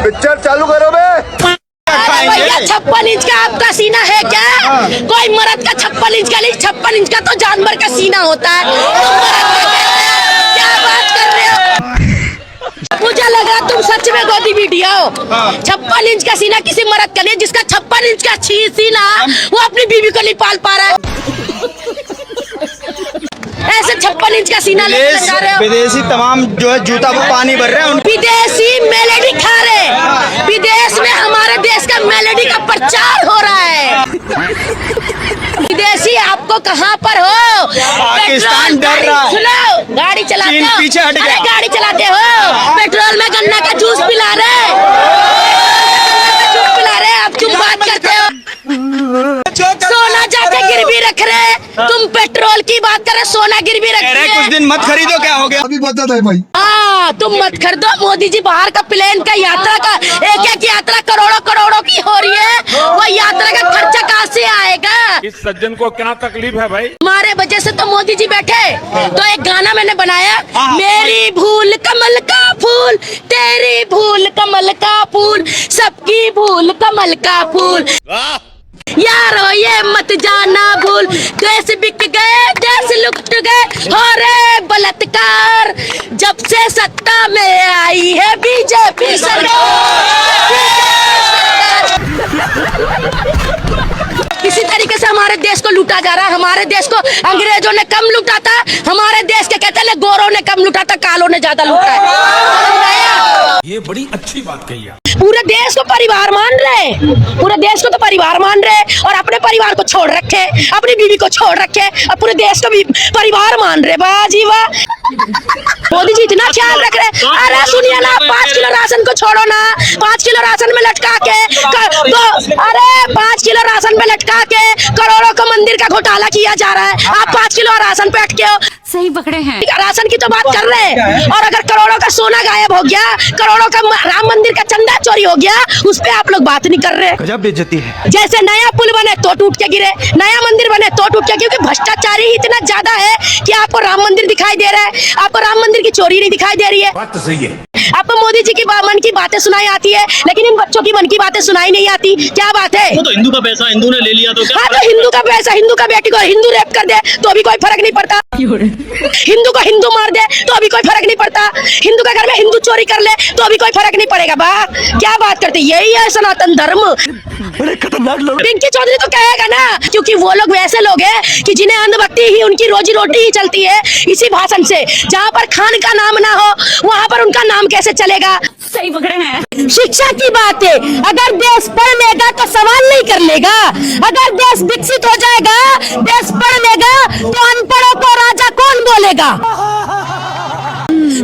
Picture चालू करो बे। भैया 56 इंच का आपका सीना है क्या? कोई मर्द का 56 इंच का नहीं, 56 इंच का तो जानवर का सीना होता है। क्या बात कर रहे हो? मुझे लगा तुम सच में गोदी वीडियो। 56 इंच का सीना किसी मर्द का नहीं, जिसका 56 इंच का सीना वो अपनी बीवी को नहीं पाल पा रहा है। ऐसे 56 इंच का सीना लगा रहे हो। विदेशी तमाम जो है जूता को पानी भर रहे हैं। विदेशी मेलेडी खा रहे, विदेश में हमारे देश का मेलेडी का प्रचार हो रहा है। विदेशी आपको कहाँ पर हो? पाकिस्तान डर रहा है। सुनो, गाड़ी चलाते हो, पीछे हट गया। गाड़ी चलाते हो, पेट्रोल में गन्ना का जूस पिला रहे, आप क्यों बात करते हो? सोना जाके गिरवी रख रहे, तुम पेट्रोल की बात कर रहे, सोना गिरवी रख रहे। कुछ दिन मत खरीदो, क्या हो गया? अभी बता दे भाई। हाँ, तुम मत खरीदो। मोदी जी बाहर का प्लेन का यात्रा का एक यात्रा करोड़ों करोड़ों की हो रही है, वो यात्रा का खर्चा कहाँ से आएगा? इस सज्जन को क्या तकलीफ है भाई? हमारे वजह से तो मोदी जी बैठे। तो एक गाना मैंने बनाया, मेरी भूल कमल का फूल, तेरी भूल कमल का फूल, सबकी भूल कमल का फूल। यारो ये मत जाना भूल, देश बिक गए, देश लुट गए, हो रहे बलात्कार, जब से सत्ता में आई है बीजेपी सरकार। इसी तरीके से हमारे देश को लूटा जा रहा है। हमारे देश को अंग्रेजों ने कम लूटा था, हमारे देश के कहते हैं गोरों ने कम लूटा था, कालों ने ज्यादा लूटा है। ये बड़ी अच्छी बात कही आप। पूरे देश को परिवार मान रहे, पूरे देश को तो परिवार मान रहे, और अपने परिवार को छोड़ रखे, अपनी बीवी को छोड़ रखे, और पूरे देश को भी परिवार मान रहे। वाह जी वाह, मोदी जी इतना ख्याल रख रहे। अरे सुनिए ना, 5 किलो राशन को छोड़ो ना, 5 किलो राशन में लटका के अरे 5 किलो राशन में लटका के करोड़ों को मंदिर का घोटाला किया जा रहा है। आप 5 किलो राशन पे अटके हो। सही पकड़े हैं। राशन की तो बात कर रहे हैं, और अगर करोड़ों का सोना गायब हो गया, करोड़ों का राम मंदिर का चंदा चोरी हो गया, उस पे आप लोग बात नहीं कर रहे। गजब बेइज्जती है। जैसे नया पुल बने तो टूट के गिरे, नया मंदिर बने तो टूट के, क्योंकि भ्रष्टाचारी ही इतना ज्यादा है कि आपको राम मंदिर दिखाई दे रहा है, आपको राम मंदिर की चोरी नहीं दिखाई दे रही है। बात तो सही है। आपको मोदी जी की मन की बातें सुनाई आती है, लेकिन इन बच्चों की मन की बातें सुनाई नहीं आती। क्या बात है? वो तो हिंदू का पैसा हिंदू ने ले लिया तो क्या? हाँ, तो हिंदू का पैसा, हिंदू का बेटी को हिंदू रेप कर दे तो भी कोई फर्क नहीं पड़ता। हिंदू को हिंदू मार दे तो भी कोई फर्क नहीं पड़ता। हिंदू का घर में हिंदू चोरी कर ले तो भी कोई फर्क नहीं पड़ेगा। बा क्या बात करते, यही है सनातन धर्म। बड़े खतरनाक लोग। पिंकी चौधरी तो कहेगा ना, क्योंकि वो लोग वैसे लोग हैं कि जिन्हें अंधभक्ति ही उनकी रोजी रोटी ही चलती है इसी भाषण से। जहाँ पर खान का नाम ना हो, वहाँ पर उनका नाम कैसे चलेगा? सही पकड़े हैं। शिक्षा की बात है, अगर देश पढ़ लेगा तो सवाल नहीं कर लेगा। अगर देश विकसित हो जाएगा, देश पढ़ लेगा, तो अनपढ़ों को राजा कौन बोलेगा?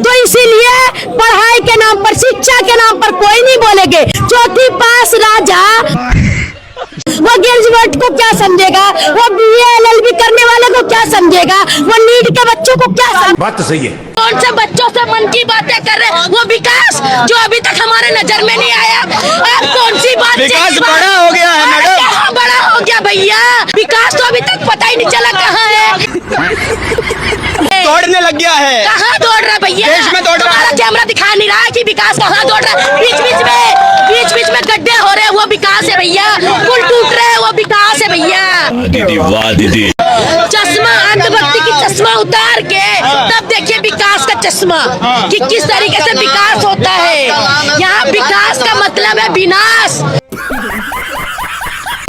तो इसीलिए पढ़ाई के नाम पर, शिक्षा के नाम पर कोई नहीं बोलेंगे। चौथी पास राजा वो ग्रेजुएट को क्या समझेगा, वो BA LLB करने वाले को क्या समझेगा, वो नीट के बच्चों को क्या समझेगा? बात तो सही है। कौन से बच्चों से मन की बातें कर रहे हैं? वो विकास जो अभी तक हमारे नजर में नहीं आया। आप कौन सी बात? विकास बड़ा हो गया है मैडम। कहाँ बड़ा हो गया भैया? विकास तो अभी तक पता ही नहीं चला कहाँ है। दौड़ने लग गया है। कहाँ दौड़ रहा है भैया? देश में दौड़ रहा है। हमारा कैमरा दिखा नहीं रहा है कि विकास कहाँ दौड़ रहा है। बीच बीच में गड्ढे हो रहे हैं, वो विकास है भैया। पुल टूट रहे हैं, वो विकास है भैया। दीदी वाह दीदी। चश्मा, अंधभक्ति की चश्मा उतार के तब देखिए विकास का चश्मा कि किस तरीके से विकास होता है। यहाँ विकास का मतलब है विनाश।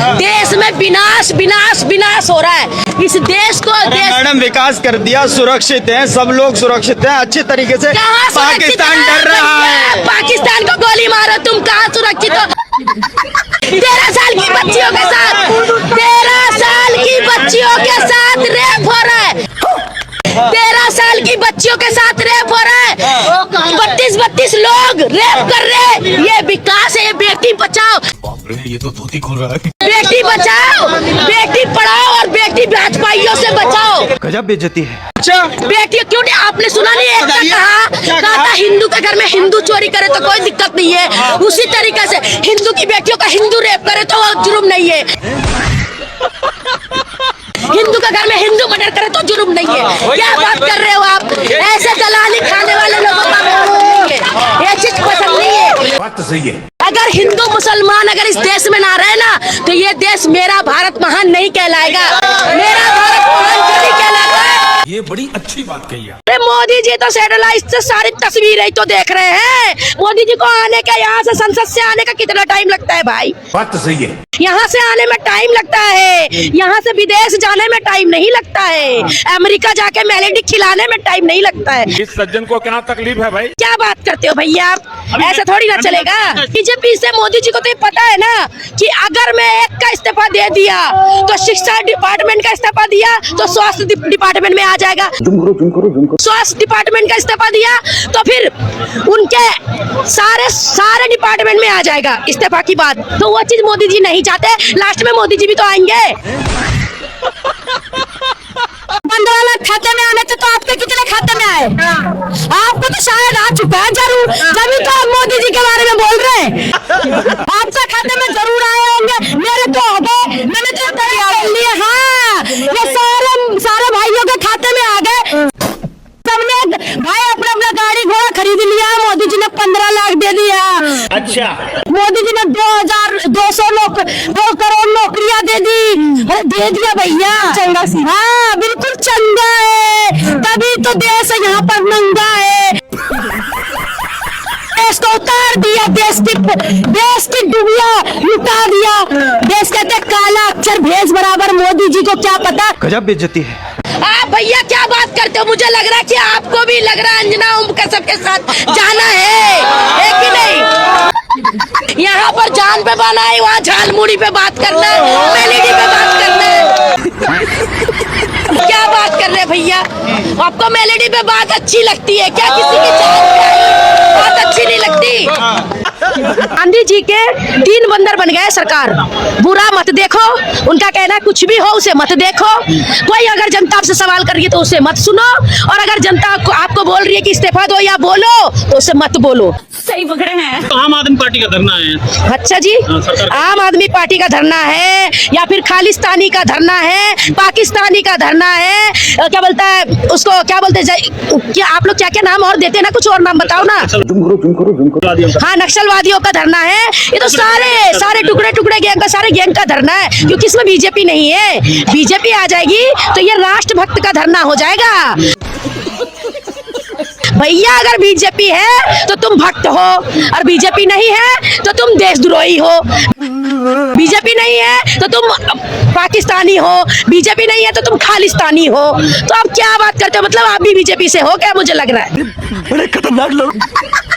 देश में विनाश विनाश विनाश हो रहा है। इस देश को मैडम विकास कर दिया, सुरक्षित है, सब लोग सुरक्षित हैं अच्छे तरीके से। पाकिस्तान डर रहा है। पाकिस्तान को गोली मारो, तुम कहाँ सुरक्षित हो? 13 साल की बच्चियों के साथ, 13 साल की बच्चियों के साथ रेप हो रहा है। 13 साल की बच्चियों के साथ रेप हो रहा है। 32 लोग रेप कर रहे हैं। ये विकास है? ये बेटी बचाओ, ये तो धोती खोल रहा है। बेटी बचाओ, बेटी पढ़ाओ, और बेटी भाजपाइयों से बचाओ। गजब बेइज्जती है। अच्छा बेटी क्यों नहीं? आपने सुना नहीं है? कहा था हिंदू के घर में हिंदू चोरी करे तो कोई दिक्कत नहीं है। उसी तरीके से हिंदू की बेटियों का हिंदू रेप करे तो वो जुर्म नहीं है। हिंदू का घर में हिंदू मर्डर करे तो जुर्म नहीं है। क्या बात कर रहे हो आप? ऐसे दलाली खाने वाले लोगों का ये चीज पसंद नहीं है। बात तो सही है। अगर हिंदू मुसलमान अगर इस देश में ना रहे ना तो ये देश मेरा भारत महान नहीं कहलाएगा। मेरा भारत महान कभी कहलाता है। ये बड़ी अच्छी बात कही है। अरे मोदी जी तो सैटेलाइट से सारी तस्वीरें ही तो देख रहे हैं। मोदी जी को आने का, यहाँ से संसद से आने का कितना टाइम लगता है भाई? बात तो सही है। यहाँ से आने में टाइम लगता है, यहाँ से विदेश जाने में टाइम नहीं लगता है, अमेरिका जाके मेलेडी खिलाने में टाइम नहीं लगता है। इस सज्जन को क्या तकलीफ है भाई? क्या बात करते हो भैया आप? ऐसा थोड़ी ना चलेगा। बीजेपी से मोदी जी को तो ये पता है ना कि अगर मैं एक का इस्तीफा दे दिया तो शिक्षा डिपार्टमेंट का इस्तीफा दिया तो स्वास्थ्य डिपार्टमेंट में आ जाएगा। स्वास्थ्य डिपार्टमेंट का इस्तीफा दिया तो फिर उनके सारे डिपार्टमेंट में आ जाएगा इस्तीफा की बात। तो वो चीज मोदी जी नहीं चाहते। लास्ट में मोदी जी भी तो आएंगे। 15 लाख खाते में आने थे तो आपके कितने खाते में आए? आपको तो शायद आ चुका है जरूर, तभी तो आप मोदी जी के बारे में बोल रहे हैं। आपके खाते में जरूर आए होंगे, मेरे तो हो गए। मैंने तो तैयार लिए। हाँ, ये सारे भाइयों के खाते में आ गए। सबने भाई अपना अपना गाड़ी घोड़ा खरीद लिया। मोदी जी ने 15 लाख दे दिया। अच्छा, मोदी जी ने 2 करोड़ नौकरियां दे दी। अरे दे दिया भैया, चंगा सी। हाँ बिल्कुल चंगा है, तभी तो देश यहाँ पर नंगा है। देश को उतार दिया, देश की डुबिया लुटा दिया। देश कहते काला अक्षर भेज बराबर। मोदी जी को क्या पता? गजब बेइज्जती है। आप भैया क्या बात करते हो? मुझे लग रहा है कि आपको भी लग रहा है अंजना ओम कसब के साथ जाना है कि नहीं? यहाँ पर जान पे बना है, वहाँ झालमुड़ी पे बात करना है, मेलेडी पे बात करना है। क्या बात कर रहे हैं भैया? आपको मेलेडी पे बात अच्छी लगती है क्या? किसी की जान पे आई बात अच्छी नहीं लगती? गांधी जी के 3 बंदर बन गए सरकार। बुरा मत देखो, उनका कहना है कुछ भी हो उसे मत देखो। कोई अगर जनता आपसे सवाल कर रही है तो उसे मत सुनो, और अगर जनता आपको बोल रही है कि इस्तीफा दो या बोलो तो उसे मत बोलो। सही पकड़े हैं। तो आम आदमी पार्टी का धरना है। अच्छा जी, आम आदमी पार्टी का धरना है या फिर खालिस्तानी का धरना है, पाकिस्तानी का धरना है, क्या बोलता है उसको, क्या बोलते हैं क्या आप लोग, क्या क्या नाम और देते हैं ना, कुछ और नाम बताओ ना। हाँ, नक्सलवादियों का धरना है। ये तो सारे टुकड़े गैंग का, सारे गैंग का धरना है, क्योंकि इसमें बीजेपी नहीं है। बीजेपी आ जाएगी तो ये राष्ट्रभक्त का धरना हो जाएगा। भैया अगर बीजेपी है तो तुम भक्त हो, और बीजेपी नहीं है तो तुम देशद्रोही हो। बीजेपी नहीं है तो तुम पाकिस्तानी हो, बीजेपी नहीं है तो तुम खालिस्तानी हो। तो आप क्या बात करते हो? मतलब आप भी बीजेपी से हो क्या? मुझे लग रहा है बड़े खतरनाक लोग।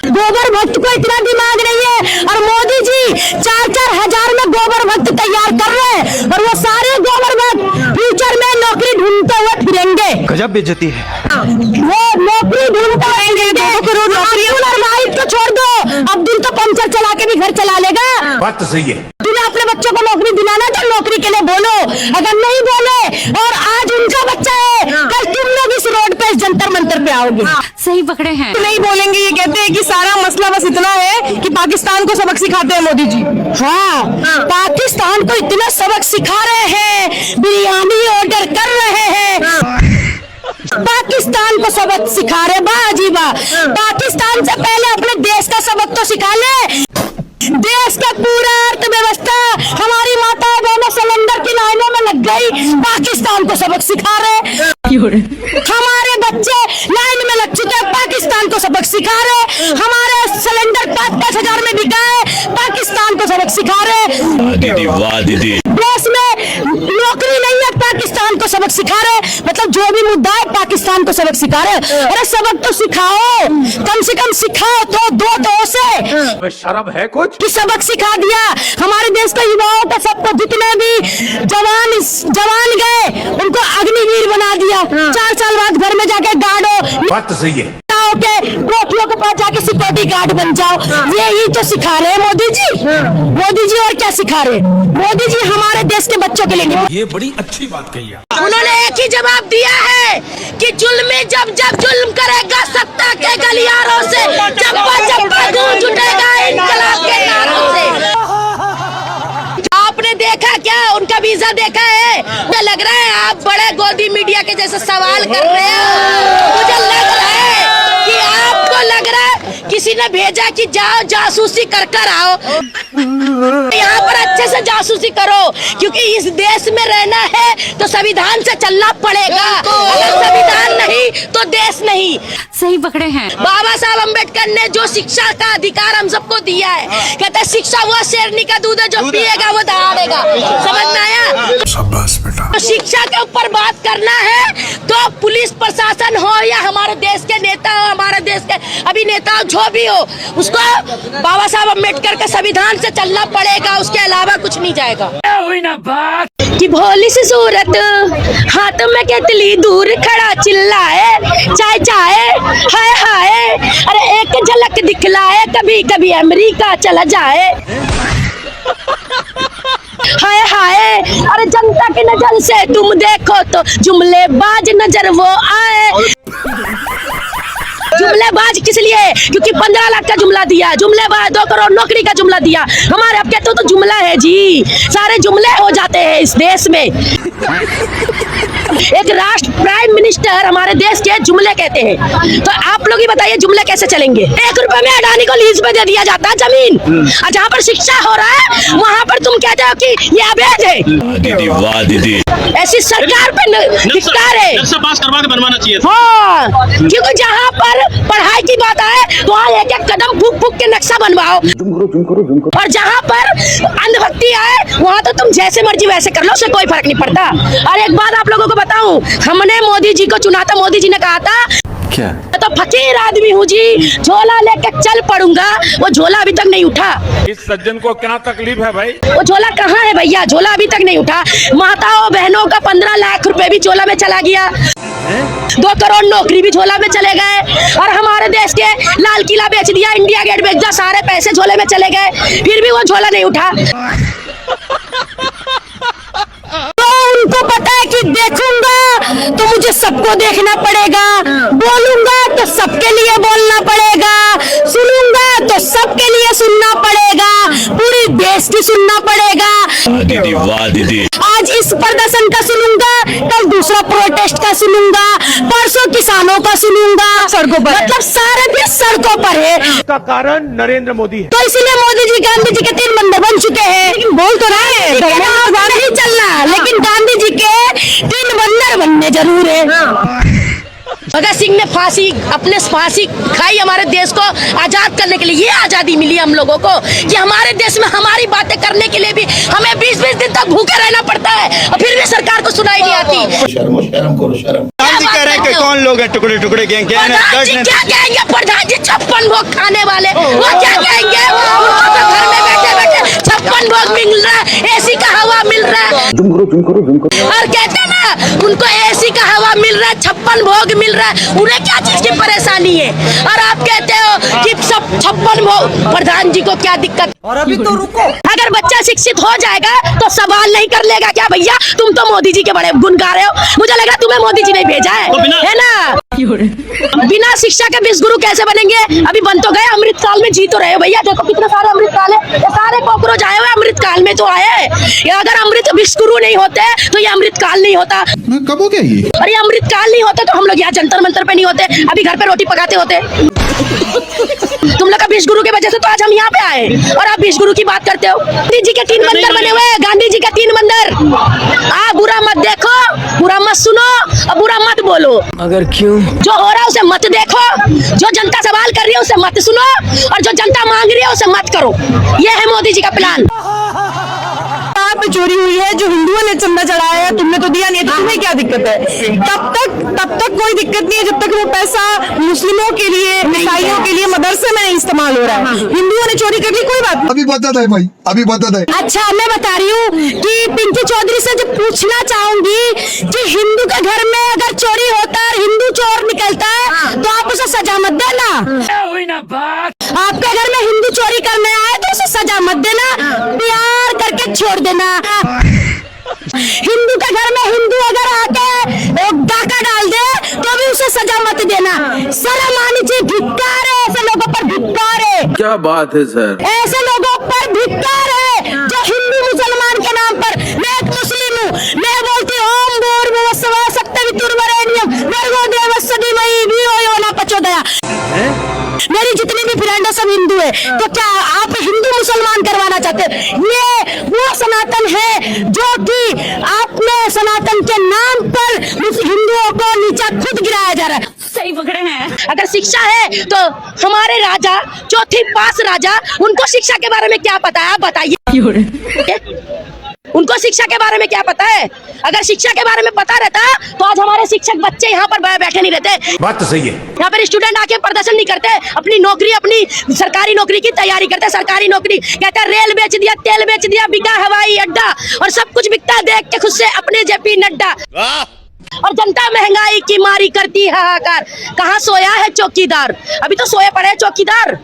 गोबर भक्त को इतना दिमाग नहीं है, और मोदी जी 4-4 हजार में गोबर भक्त तैयार कर रहे हैं, और वो सारे गोबर भक्त फ्यूचर में नौकरी ढूंढते हुए फिरेंगे। गजब बेइज्जती है। वो नौकरी ढूंढते तो छोड़ दो, अब्दुल तो पंचर चला के भी घर चला लेगा। बात तो सही है। तुम्हें अपने बच्चों को नौकरी दिलाना तो नौकरी के लिए बोलो। अगर नहीं बोले, और आज उनका बच्चा है, कल तुम लोग इस रोड पे, इस जंतर मंतर पे आओगे। सही पकड़े हैं। नहीं बोलेंगे। ये कहते हैं कि सारा मसला बस इतना है कि पाकिस्तान को सबक सिखाते हैं मोदी जी। हाँ, पाकिस्तान को इतना सबक सिखा रहे हैं, बिरयानी ऑर्डर कर रहे हैं। पाकिस्तान को सबक सिखा रहे, बाजी बा। पाकिस्तान से पहले अपने देश का सबक तो सिखा ले। देश का पूरा अर्थव्यवस्था, हमारी माताएं बहनें सिलेंडर की लाइनों में लग गई, पाकिस्तान को सबक सिखा रहे। हमारे बच्चे लाइन में लग चुके हैं, पाकिस्तान को सबक सिखा रहे। हमारे सिलेंडर 5-5 हजार में बिका है, पाकिस्तान को सबक सिखा रहे। वाह दीदी। देश में नौकरी नहीं है, पाकिस्तान को सबक सिखा रहे। मतलब जो भी मुद्दा है पाकिस्तान को सबक सिखा रहे। अरे सबक तो सिखाओ, कम से कम सिखाओ तो दो तो उसे शर्म है कुछ कि सबक सिखा दिया। हमारे देश के युवाओं का, सबको जितने भी जवान गए उनको अग्निवीर बना दिया। 4 साल बाद घर में जाके गार्डो, बात तो सही है। के कोठियों के पास जाके सिक्योरिटी गार्ड बन जाओ। यही तो सिखा रहे हैं मोदी जी। मोदी जी और क्या सिखा रहे? मोदी जी हमारे देश के बच्चों के लिए। ये बड़ी अच्छी बात कही है। उन्होंने एक ही जवाब दिया है कि जुल्मी जब जुल्म करेगा सत्ता के गलियारों से, जब गूंज उठेगा इनकलाब के नारों से। आपने देखा क्या? उनका वीजा देखा है? मुझे लग रहा है आप आप बड़े गोदी मीडिया के जैसे सवाल कर रहे हो। मुझे लग रहा है कि आपको लग रहा है किसी ने भेजा कि जाओ जासूसी कर आओ। यहाँ पर अच्छे से जासूसी करो, क्योंकि इस देश में रहना है तो संविधान से चलना पड़ेगा। अगर संविधान नहीं तो देश नहीं। सही पकड़े हैं। बाबा साहब अम्बेडकर ने जो शिक्षा का अधिकार हम सबको दिया है, कहते हैं शिक्षा वो शेरनी का दूध है, जो पिएगा वो दहाड़ेगा। समझ में आया? शाबाश बेटा। तो शिक्षा के ऊपर बात करना है तो पुलिस प्रशासन हो या हमारे देश के नेता हो, हमारे देश के अभिनेता जो भी हो, उसको बाबा साहब अम्बेडकर के संविधान से चलना पड़ेगा। उसके अलावा कुछ नहीं जाएगा। कि भोली सी सूरत हाथ में केतली दूर खड़ा चिल्लाए, चाय चाय हाय हाय, अरे एक झलक दिखलाए, कभी कभी अमेरिका चला जाए। हाय हाय, अरे जनता की नजर से तुम देखो तो जुमलेबाज नजर वो आए। जुमलेबाज किस लिए? क्योंकि 15 लाख का जुमला दिया, जुमलेबाज 2 करोड़ नौकरी का जुमला दिया। हमारे अब कहते हो तो जुमला है जी, सारे जुमले हो जाते हैं इस देश में। एक राष्ट्र प्राइम मिनिस्टर हमारे देश के जुमले कहते हैं, तो आप लोग ही बताइए जुमले कैसे चलेंगे? 1 रुपए में अडानी को लीज पे दे दिया जाता है जमीन, और जहाँ पर शिक्षा हो रहा है वहाँ पर तुम कहते हो कि ये अवैध है। दीदी वाह दीदी। ऐसी सरकार पे धिक्कार है। नक्शा पास करवा के बनवाना चाहिए। हाँ, क्योंकि जहाँ पर पढ़ाई की बात आए तो वहाँ एक कदम फूक फूक के नक्शा बनवाओ, और जहाँ पर अंधभक्ति आए वहाँ तो तुम जैसे मर्जी वैसे कर लो, उससे कोई फर्क नहीं पड़ता। और एक बात आप लोगों को बताऊं, हमने मोदी जी को चुना था, मोदी जी ने कहा था क्या तो फकीर आदमी हूँ जी, झोला लेके चल पड़ूंगा। वो झोला अभी तक नहीं उठा। इस सज्जन को क्या तकलीफ है भाई? वो झोला कहाँ है भैया? झोला अभी तक नहीं उठा। माताओं बहनों का 15 लाख रुपए भी झोला में चला गया, 2 करोड़ नौकरी भी झोला में चले गए, और हमारे देश के लाल किला बेच दिया, इंडिया गेट बेच दिया, सारे पैसे झोले में चले गए, फिर भी वो झोला नहीं उठा। तो उनको पता है कि देखूंगा तो मुझे सबको देखना पड़ेगा, बोलूंगा तो सबके लिए बोलना पड़ेगा, सुनूंगा तो सबके लिए सुनना पड़ेगा, पूरी देश की सुनना पड़ेगा। दीदी वाह दीदी। आज इस प्रदर्शन का सुनूंगा, कल दूसरा प्रोटेस्ट का सुनूंगा, परसों किसानों का सुनूंगा, सड़कों पर, मतलब सारे भी सड़कों पर है। इसका कारण नरेंद्र मोदी है। तो इसलिए मोदी जी गांधी जी के 3 बंदर बन चुके हैं। लेकिन बोल तो रहे हैं नहीं चलना, लेकिन गांधी जी के 3 बंदर बनने जरूर है। भगत सिंह ने अपने फांसी खाई हमारे देश को आजाद करने के लिए। ये आजादी मिली हम लोगों को कि हमारे देश में हमारी बातें करने के लिए भी हमें 20-20 दिन तक भूखे रहना पड़ता है, और फिर भी सरकार को सुनाई नहीं आती। शर्म करो शर्म। गांधी कह रहे हैं कि कौन लोग हैं टुकड़े टुकड़े गैंग? क्या क्या कहेंगे प्रधान जी? 56 भोग खाने वाले, वो क्या कहेंगे? उनको तो घर में बैठे बैठे 56 भोग मिल रहा है, एसी का हवा मिल रहा है, और कहते हैं ना उनको एसी का हवा मिल रहा है, 56 भोग मिल रहा है, उन्हें क्या चीज की परेशानी है? और आप कहते हो कि सब 56 भोग। प्रधान जी को क्या दिक्कत? और अभी तो रुको, अगर बच्चा शिक्षित हो जाएगा तो सवाल नहीं कर लेगा क्या? भैया तुम तो मोदी जी के बड़े गुण गा रहे हो, मुझे लग रहा है तुम्हें मोदी जी ने भेजा है ना? बिना शिक्षा के विश्वगुरु कैसे बनेंगे? अभी बन तो गए, अमृत काल में जी तो रहे हो भैया। देखो कितने सारे अमृत काल है, ये सारे कॉकरोच आए हुए अमृत काल में तो आए। अगर अमृत विश्वगुरु नहीं होते तो ये अमृत काल नहीं होता। कब हो गया ये? और ये अमृत काल नहीं होता तो हम लोग यहाँ जंतर मंतर पे नहीं होते, अभी घर पे रोटी पकाते होते। तुम लोग का विश्वगुरु की वजह से तो आज हम यहाँ पे आए, और आप विश्वगुरु की बात करते हो। गांधी जी के 3 बंदर बने हुए हैं, गांधी जी के 3 बंदर। बुरा मत देखो, बुरा मत सुनो, और बुरा मत बोलो। अगर क्यों? जो हो रहा है उसे मत देखो, जो जनता सवाल कर रही है उसे मत सुनो, और जो जनता मांग रही है उसे मत करो। ये है मोदी जी का प्लान। पे चोरी हुई है, जो हिंदुओं ने चंदा चढ़ाया है, तुमने तो दिया नहीं है, तो तुम्हें क्या दिक्कत है? तब तक कोई दिक्कत नहीं है जब तक वो पैसा मुस्लिमों के लिए, ईसाइयों के लिए मदरसे में नहीं इस्तेमाल हो रहा है। हिंदुओं ने चोरी कर ली, कोई बात नहीं। अभी बता है भाई, अभी बता है। अच्छा, मैं बता रही हूँ कि पिंकी चौधरी से जब पूछना चाहूंगी कि हिंदू के घर में अगर चोरी होता है, हिंदू चोर निकलता है, तो आप उसे सजा मत देना। आपके घर में हिंदू चोरी करने आए तो उसे सजा मत देना, प्यार करके छोड़ देना। हिंदू के घर में हिंदू अगर आके डाका डाल दे तो भी उसे सजा मत देना। शर्म आनी चाहिए, धिक्कार है ऐसे लोगों पर, धिक्कार है। क्या बात है सर? ऐसे लोगों पर धिक्कार है जो हिंदू मुसलमान के नाम पर। मैं एक मुस्लिम हूँ, मैं बोलती हूँ ओम भूर्भुवः गया। मेरी जितनी भी फ्रेंड है सब हिंदू है, तो क्या आप हिंदू मुसलमान करवाना चाहते हैं? ये वो सनातन है जो कि आपने सनातन के नाम पर हिंदुओं को नीचा खुद गिराया जा रहा है। सही पकड़े हैं। अगर शिक्षा है तो हमारे राजा, चौथी पास राजा, उनको शिक्षा के बारे में क्या पता है? आप बताइए, उनको शिक्षा के बारे में क्या पता है? अगर शिक्षा के बारे में पता रहता तो आज हमारे शिक्षक बच्चे यहाँ पर बैठे नहीं रहते। बात तो सही है। यहाँ पर स्टूडेंट आके प्रदर्शन नहीं करते, अपनी नौकरी, अपनी सरकारी नौकरी की तैयारी करते। सरकारी नौकरी कहते हैं रेल बेच दिया, तेल बेच दिया, बिका हवाई अड्डा, और सब कुछ बिकता है। देख के खुद से अपने जेपी नड्डा, और जनता महंगाई की मारी करती है हाहाकार। कहाँ सोया है चौकीदार? अभी तो सोए पड़े हैं चौकीदार।